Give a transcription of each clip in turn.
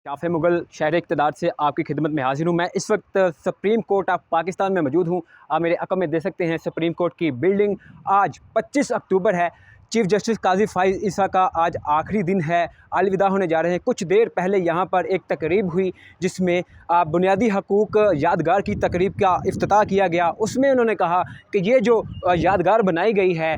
शाफ़े मुग़ल शहर इक़्तिदार से आपकी खिदमत में हाज़िर हूँ। मैं इस वक्त सुप्रीम कोर्ट ऑफ पाकिस्तान में मौजूद हूँ। आप मेरे अक़ब में देख सकते हैं सुप्रीम कोर्ट की बिल्डिंग। आज 25 अक्टूबर है। चीफ़ जस्टिस काज़ी फ़ाइज़ ईसा का आज आखिरी दिन है, अलविदा होने जा रहे हैं। कुछ देर पहले यहाँ पर एक तकरीब हुई जिसमें बुनियादी हकूक़ यादगार की तकरीब का इफ्तिताह किया गया। उसमें उन्होंने कहा कि ये जो यादगार बनाई गई है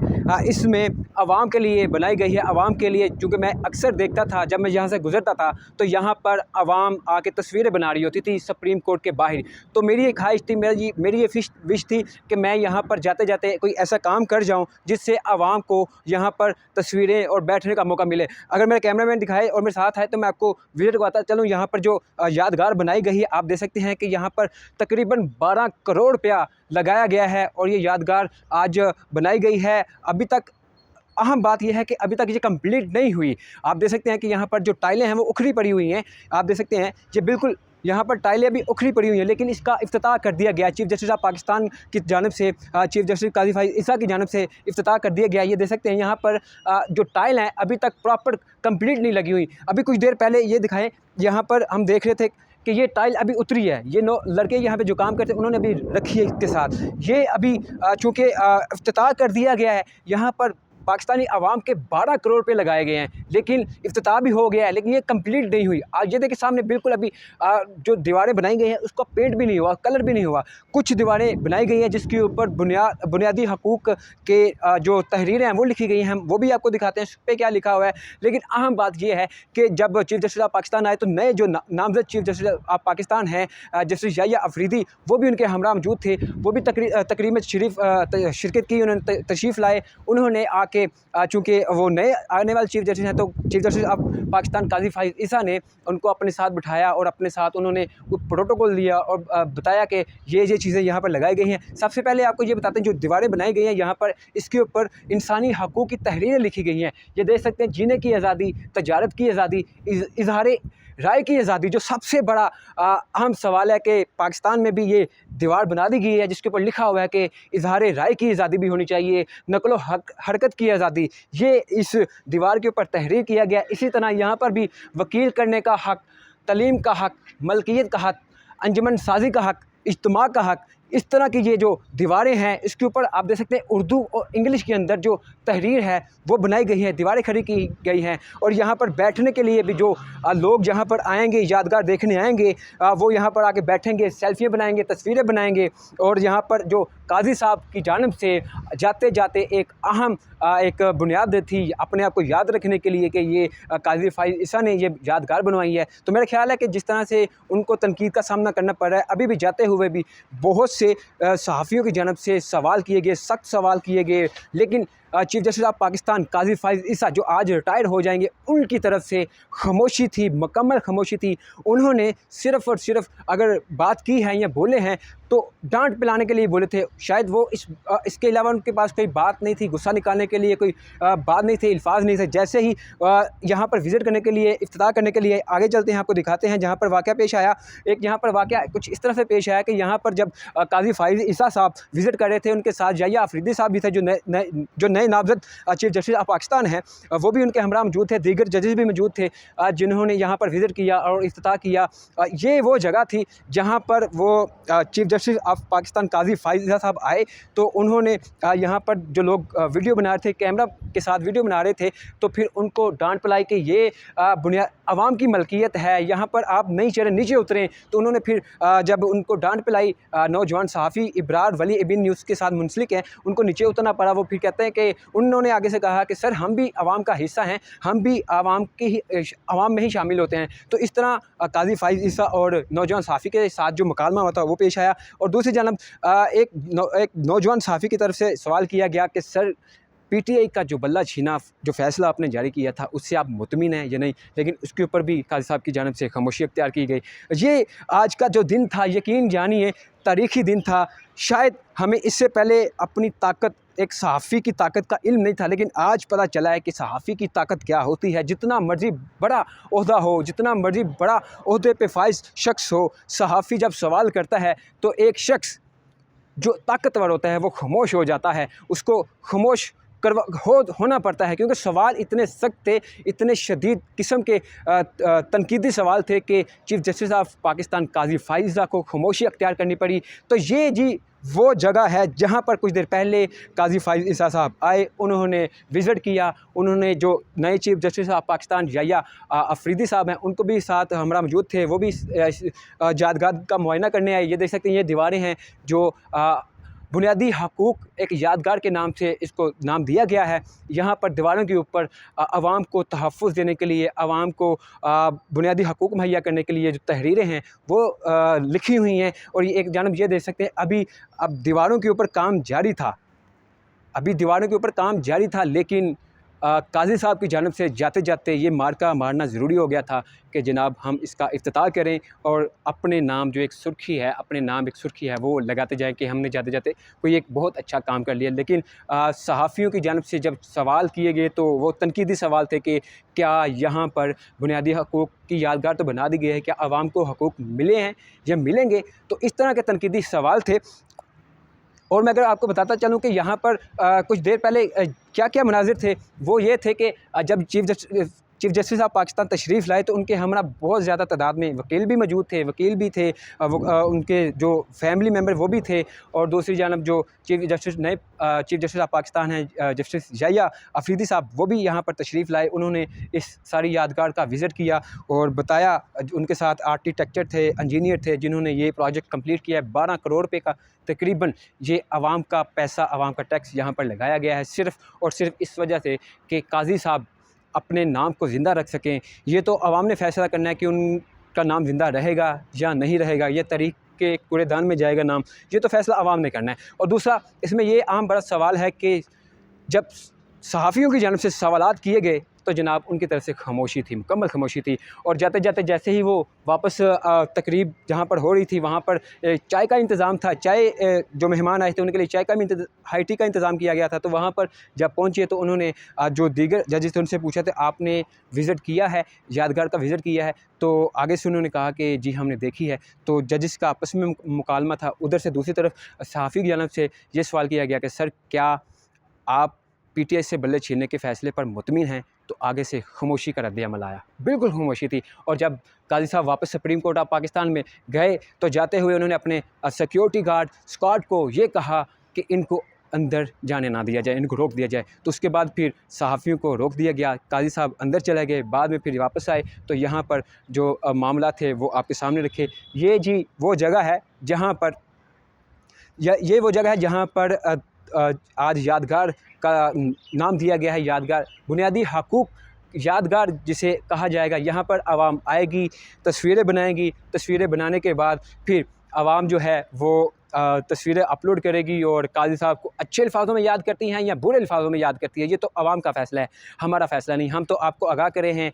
इसमें आवाम के लिए बनाई गई है, आवाम के लिए। चूँकि मैं अक्सर देखता था, जब मैं यहाँ से गुज़रता था तो यहाँ पर आवाम आके तस्वीरें बना रही होती थी सुप्रीम कोर्ट के बाहर। तो मेरी एक ख्वाहिश थी, मेरी ये विश थी कि मैं यहाँ पर जाते जाते कोई ऐसा काम कर जाऊँ जिससे आवाम को यहाँ पर तस्वीरें और बैठने का मौका मिले। अगर मेरा कैमरामैन दिखाए और मेरे साथ है तो मैं आपको विज़िट करवाता चलूँ। यहाँ पर जो यादगार बनाई गई है, आप देख सकते हैं कि यहाँ पर तकरीबन 12 करोड़ रुपया लगाया गया है और ये यादगार आज बनाई गई है। अभी तक अहम बात यह है कि अभी तक ये कंप्लीट नहीं हुई। आप देख सकते हैं कि यहाँ पर जो टाइलें हैं वो उखड़ी पड़ी हुई हैं। आप देख सकते हैं ये बिल्कुल यहाँ पर टाइलें अभी उखड़ी पड़ी हुई हैं, लेकिन इसका इफ्तिताह कर दिया गया चीफ़ जस्टिस ऑफ पाकिस्तान की जानिब से। चीफ़ जस्टिस काज़ी फ़ाइज़ ईसा की जानिब से इफ्तिताह कर दिया गया। ये देख सकते हैं यहाँ पर जो टाइल हैं अभी तक प्रॉपर कंप्लीट नहीं लगी हुई। अभी कुछ देर पहले ये दिखाएँ, यहाँ पर हम देख रहे थे कि ये टाइल अभी उतरी है। ये 9 लड़के यहाँ पे जो काम करते हैं उन्होंने अभी रखी है इसके साथ। ये अभी चूँकि इफ्तिताह कर दिया गया है, यहाँ पर पाकिस्तानी आवाम के 12 करोड़ रुपए लगाए गए हैं, लेकिन इफ्तिताह भी हो गया है, लेकिन ये कंप्लीट नहीं हुई। आज ये देखिए सामने बिल्कुल अभी जो दीवारें बनाई गई हैं उसका पेंट भी नहीं हुआ, कलर भी नहीं हुआ। कुछ दीवारें बनाई गई हैं जिसके ऊपर बुनियादी हकूक़ के जो तहरीरें हैं वो लिखी गई हैं, वो भी आपको दिखाते हैं उस पर क्या लिखा हुआ है। लेकिन अहम बात ये है कि जब चीफ़ जस्टिस ऑफ पाकिस्तान आए तो नए जो नामज़द चीफ़ जस्टिस ऑफ पाकिस्तान हैं जस्टिस याहिया अफरीदी, वो भी उनके हमरा मौजूद थे। वो भी तकरीब में शिरकत की, उन्होंने तशरीफ़ लाए। उन्होंने आके चूँकि वो नए आने वाले चीफ़ जस्टिस हैं तो chief justice of Pakistan Qazi Faiz ईसा ने उनको अपने साथ बिठाया और अपने साथ उन्होंने प्रोटोकॉल दिया और बताया कि ये चीज़ें यहाँ पर लगाई गई हैं। सबसे पहले आपको ये बताते हैं, जो दीवारें बनाई गई हैं यहाँ पर, इसके ऊपर इंसानी हकूक़ की तहरीरें लिखी गई हैं। ये देख सकते हैं, जीने की आज़ादी, तजारत की आज़ादी, इज़हार राय की आज़ादी। जो सबसे बड़ा अहम सवाल है कि पाकिस्तान में भी ये दीवार बना दी गई है जिसके ऊपर लिखा हुआ है कि इज़हार राय की आज़ादी भी होनी चाहिए, नक़्ल हरकत की आज़ादी। ये इस दीवार के ऊपर तहरीर किया गया। इसी तरह यहाँ पर भी वकील करने का हक़, तलीम का हक़, मलकियत का हक़, अंजुमन साज़ी का हक़, इज्तिमा का हक़, इस तरह की ये जो दीवारें हैं इसके ऊपर आप देख सकते हैं उर्दू और इंग्लिश के अंदर जो तहरीर है वो बनाई गई है, दीवारें खड़ी की गई हैं। और यहाँ पर बैठने के लिए भी जो लोग यहाँ पर आएंगे, यादगार देखने आएंगे, वो यहाँ पर आके बैठेंगे, सेल्फियाँ बनाएंगे, तस्वीरें बनाएंगे। और यहाँ पर जो काजी साहब की जानिब से जाते जाते एक अहम एक बुनियाद थी अपने आप को याद रखने के लिए कि ये काज़ी फ़ाइज़ ईसा ने ये यादगार बनवाई है। तो मेरा ख्याल है कि जिस तरह से उनको तनकीद का सामना करना पड़ रहा है, अभी भी जाते हुए भी बहुत से सहाफ़ियों की जानिब से सवाल किए गए, सख्त सवाल किए गए, लेकिन chief justice of Pakistan Qazi Faiz ईसा जो आज रिटायर हो जाएंगे, उनकी तरफ से खामोशी थी, मुकम्मल खामोशी थी। उन्होंने सिर्फ़ और सिर्फ अगर बात की है या बोले हैं तो डांट पिलाने के लिए बोले थे। शायद वो इसके अलावा उनके पास कोई बात नहीं थी, गुस्सा निकालने के लिए कोई बात नहीं थी, अल्फाज नहीं थे। जैसे ही यहाँ पर विज़िट करने के लिए, इफ्तिताह करने के लिए आगे चलते हैं, आपको दिखाते हैं जहाँ पर वाक़या पेश आया। एक यहाँ पर वाक़या कुछ इस तरह से पेश आया कि यहाँ पर जब काज़ी फ़ाइज़ ईसा साहब विज़िट कर रहे थे, उनके साथ याहिया अफरीदी साहब भी थे, जो नए नामज़द चीफ़ जस्टिस ऑफ पाकिस्तान हैं, वो भी उनके हमरा मौजूद थे। दीगर जजेस भी मौजूद थे जिन्होंने यहाँ पर विज़िट किया और इफ्तिताह किया। ये वो जगह थी जहाँ पर वो chief justice of Pakistan Qazi Faiz ईसा साहब आए। तो उन्होंने यहाँ पर जो लोग वीडियो बना रहे थे, कैमरा के साथ वीडियो बना रहे थे, तो फिर उनको डांट पिलाई कि ये बुनियाद आवाम की मलकियत है, यहाँ पर आप नहीं चढ़े, नीचे उतरें। तो उन्होंने फिर जब उनको डांट पिलाई, नौजवान सहाफ़ी इब्रार वली इबिन न्यूज़ के साथ मुंसलिक हैं, उनको नीचे उतरना पड़ा। वो फिर कहते हैं कि उन्होंने आगे से कहा कि सर हम भी आवाम का हिस्सा हैं, हम भी आवाम में ही शामिल होते हैं। तो इस तरह काज़ी फ़ाइज़ ईसा और नौजवान सहाफ़ी के साथ जो मुकालमा हुआ था वो पेश आया। और दूसरी जानब एक नौजवान सहाफ़ी की तरफ से सवाल किया गया कि सर पीटीआई का जो बल्ला छीना जो फ़ैसला आपने जारी किया था उससे आप मुतमिन हैं या नहीं, लेकिन उसके ऊपर भी काज़ी साहब की जानिब से खामोशी इख्तियार की गई। ये आज का जो दिन था, यकीन जानिए तारीख़ी दिन था। शायद हमें इससे पहले अपनी ताकत, एक सहाफ़ी की ताकत का इल्म नहीं था, लेकिन आज पता चला है कि सहाफ़ी की ताकत क्या होती है। जितना मर्ज़ी बड़ा ओहदा हो, जितना मर्ज़ी बड़ा ओहदे पे फाइज़ शख्स हो, सहाफ़ी जब सवाल करता है तो एक शख्स जो ताकतवर होता है वो खामोश हो जाता है। उसको खामोश होना पड़ता है, क्योंकि सवाल इतने सख्त थे, इतने शदीद किस्म के तनकीदी सवाल थे कि चीफ़ जस्टिस ऑफ पाकिस्तान काजी फ़ाइज़ा को खामोशी अख्तियार करनी पड़ी। तो ये जी वो जगह है जहाँ पर कुछ देर पहले काजी फ़ाइज़ा साहब आए, उन्होंने विज़िट किया, उन्होंने जो नए chief justice of Pakistan Yahya Afridi साहब हैं उनको भी साथ हमरा मौजूद थे, वो भी यादगार का मुआयना करने आए। ये देख सकते हैं ये दीवारें हैं जो बुनियादी हकूक़ एक यादगार के नाम से इसको नाम दिया गया है। यहाँ पर दीवारों के ऊपर आवाम को तहफ़्फ़ुज़ देने के लिए, आवाम को बुनियादी हकूक़ मुहैया करने के लिए जो तहरीरें हैं वो लिखी हुई हैं। और ये एक जानब ये देख सकते हैं अब दीवारों के ऊपर काम जारी था, लेकिन काज़ी साहब की जानिब से जाते जाते ये मार्का मारना ज़रूरी हो गया था कि जनाब हम इसका इफ्तिताह करें और अपने नाम जो एक सुर्खी है वो लगाते जाएं कि हमने जाते जाते कोई एक बहुत अच्छा काम कर लिया। लेकिन सहाफ़ियों की जानिब से जब सवाल किए गए तो वो तनकीदी सवाल थे कि क्या यहाँ पर बुनियादी हकूक़ की यादगार तो बना दी गई है, क्या आवाम को हकूक़ मिले हैं या मिलेंगे? तो इस तरह के तनकीदी सवाल थे। और मैं अगर आपको बताता चलूँ कि यहाँ पर कुछ देर पहले क्या-क्या मनाज़िर थे, वो ये थे कि जब चीफ़ जस्टिस ऑफ पाकिस्तान तशरीफ़ लाए तो उनके हमरा बहुत ज़्यादा तादाद में वकील भी मौजूद थे, उनके जो फैमिली मेम्बर वो भी थे। और दूसरी जानब जो नए चीफ़ जस्टिस ऑफ पाकिस्तान हैं जस्टिस याह्या अफरीदी साहब, वो भी यहाँ पर तशरीफ़ लाए। उन्होंने इस सारी यादगार का विज़िट किया और बताया, उनके साथ आर्किटेक्चर थे, इंजीनियर थे, जिन्होंने ये प्रोजेक्ट कंप्लीट किया है। 12 करोड़ रुपये का तकरीबन ये आवाम का पैसा, आवाम का टैक्स यहाँ पर लगाया गया है, सिर्फ़ और सिर्फ इस वजह से कि काजी साहब अपने नाम को ज़िंदा रख सकें। ये तो आवाम ने फ़ैसला करना है कि उनका नाम ज़िंदा रहेगा या नहीं रहेगा, ये तहरीक के कूड़ेदान में जाएगा नाम, ये तो फ़ैसला आवाम ने करना है। और दूसरा इसमें ये आम बड़ा सवाल है कि जब सहाफ़ियों की जानिब से सवालात किए गए तो जनाब उनकी तरफ से खामोशी थी, मुकम्मल खामोशी थी। और जाते जाते जैसे ही वो वापस तकरीब जहाँ पर हो रही थी वहाँ पर चाय का इंतज़ाम था, जो मेहमान आए थे उनके लिए चाय का भी हाई टी का इंतज़ाम किया गया था। तो वहाँ पर जब पहुँचे तो उन्होंने जो दीगर जजेस थे उनसे पूछा था, आपने विज़िट किया है, यादगार का विज़िट किया है? तो आगे से उन्होंने कहा कि जी हमने देखी है। तो जजेस का आपस में मुकालमा था। उधर से दूसरी तरफ सहाफ़ी की जानिब से ये सवाल किया गया कि सर क्या आप पीटीआई से बल्ले छीनने के फ़ैसले पर मुतमिन हैं? तो आगे से खामोशी का रद्द-ए-अमल आया, बिल्कुल खामोशी थी। और जब काज़ी साहब वापस सुप्रीम कोर्ट ऑफ पाकिस्तान में गए तो जाते हुए उन्होंने अपने सिक्योरिटी गार्ड स्क्वाड को ये कहा कि इनको अंदर जाने ना दिया जाए, इनको रोक दिया जाए। तो उसके बाद फिर सहाफ़ियों को रोक दिया गया, काज़ी साहब अंदर चले गए, बाद में फिर वापस आए। तो यहाँ पर जो मामला थे वो आपके सामने रखे। ये जी वो जगह है जहाँ पर ये वो जगह है जहाँ पर आज यादगार का नाम दिया गया है, यादगार बुनियादी हकूक़ यादगार जिसे कहा जाएगा। यहाँ पर आवाम आएगी, तस्वीरें बनाएगी, तस्वीरें बनाने के बाद फिर आवाम जो है वो तस्वीरें अपलोड करेगी और काज़ी साहब को अच्छे अल्फाजों में याद करती हैं या बुरे अल्फाजों में याद करती है, ये तो आवाम का फ़ैसला है, हमारा फ़ैसला नहीं। हम तो आपको आगाह करे हैं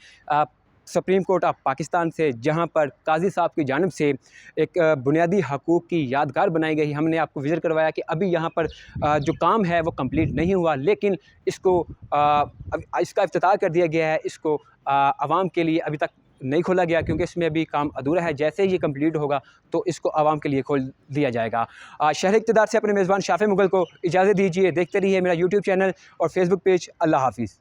सुप्रीम कोर्ट ऑफ पाकिस्तान से, जहां पर काजी साहब की जानिब से एक बुनियादी हकूक़ की यादगार बनाई गई। हमने आपको विज़िट करवाया कि अभी यहाँ पर जो काम है वो कंप्लीट नहीं हुआ, लेकिन इसका इफ्तिताह कर दिया गया है। इसको आवाम के लिए अभी तक नहीं खोला गया क्योंकि इसमें अभी काम अधूरा है। जैसे ही ये कंप्लीट होगा तो इसको आवाम के लिए खोल दिया जाएगा। शहर इक़्तिदार से अपने मेज़बान शाफ़े मुग़ल को इजाज़त दीजिए। देखते रहिए मेरा यूट्यूब चैनल और फेसबुक पेज। अल्लाह हाफ़िज़।